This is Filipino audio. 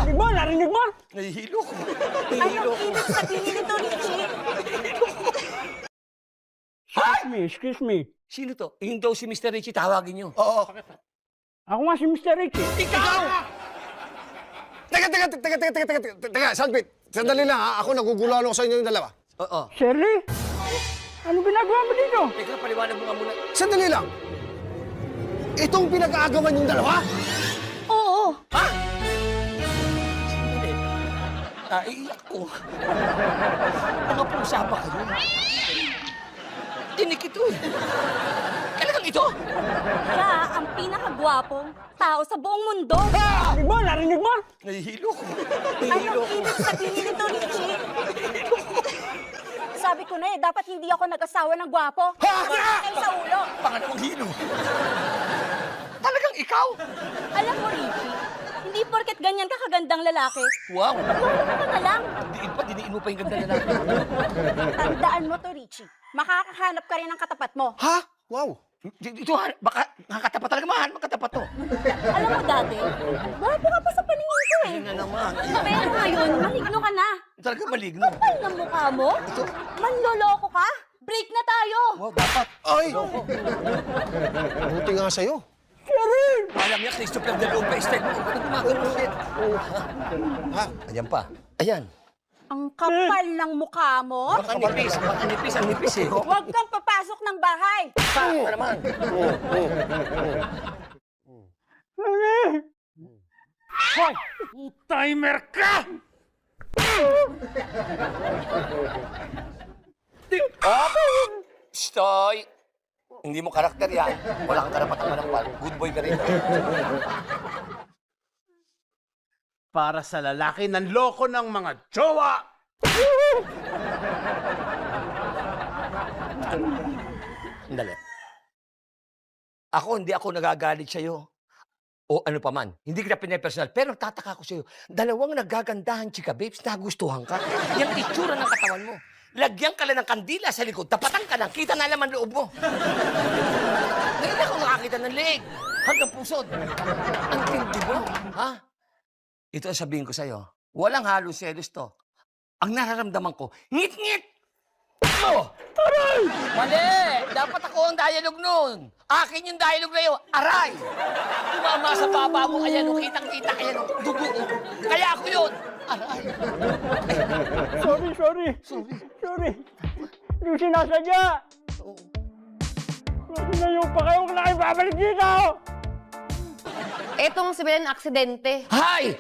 Narinig mo? Narinig mo? Nahihilo ko. Anong ibig sabihin nito, Richie? Excuse me. Sino to? Yung daw si Mr. Richie, tawagin niyo. Oo. Ako nga si Mr. Richie. Ikaw! Teka, Sanpit. Sandali lang ha. Ako naguguluhan ako sa inyo yung dalawa. Oo. Shirley? Ano ginagawa mo dito? Teka, paliwanag mo nga muna. Sandali lang. Itong pinag-aagawan yung dalawa? Oo. Ha? Sandali. Iiyak ko. Mga pusa ba kayo? Tinik ito eh. Kailangan ito? Siya ang pinakagwapong tao sa buong mundo. Narinig mo? Narinig mo? Nahihilo ko. Anong ibig sabihin nito, Richie? Sabi ko na eh, dapat hindi ako nag-asawa ng gwapo. Kayo sa ulo. Pangalawang hilo. Talagang ikaw? Alam mo, Richie, hindi porket ganyan ka kagandang lalaki. Wow. Lolo ka na lang. Diniin mo pa yung ganda lalaki. Tandaan mo to, Richie. Makakahanap ka rin ng katapat mo. Ha? Wow. Ito, baka nakakatapat talaga mahal, magkatapat to. Alam mo dati, gwapo ka pa sa paningin ko eh. Yun na naman. Pero ngayon, maligno ka na. Talaga maligno. Kapal ng mukha mo? Ito. Manloloko ka? Break na tayo! Wow, dapat. Ay! Buti nga sa'yo. Alam niya, Christopher de Lopez style. Ano gumagano ulit? Ha? Ayan pa. Ayan. Ang kapal ng mukha mo? Baka nipis. Baka nipis. Ang nipis eh. Huwag kang papasok ng bahay! Pa, ano naman? Hoy! Timer ka! Stoy! Hindi mo karakter yan. Wala kang karapatang manampal. Good boy ka rin. Para sa lalaki ng loko ng mga jowa. Dali. Hindi ako nagagalit sa'yo. O ano pa man. Hindi kita pinapersonal. Pero tataka ko sa'yo. Dalawang nagagandahan chika babes, nagustuhan ka. Yung itsura ng katawan mo. Lagyan ka lang ng kandila sa likod. Tapatan ka lang. Kita na naman loob mo. Ngayon ako nakakita ng leg. Hanggang pusod. Ang tindi mo. Ha? Ito ang sabihin ko sa'yo. Walang halos selos to. Ang nararamdaman ko, ngit-ngit! Mo! Aray! Mali! Dapat ako ang dialogue nun. Akin yung dialogue na yun. Aray! Tumama sa baba mo. Ayan o, kitang-kita. Ayan o, dugo o. Kaya ako yun. Aray! Sorry. Hindi ko sinasadya. Ngayon pa kayo kung nakibabalik dito. Etong sibilan aksidente. Hi!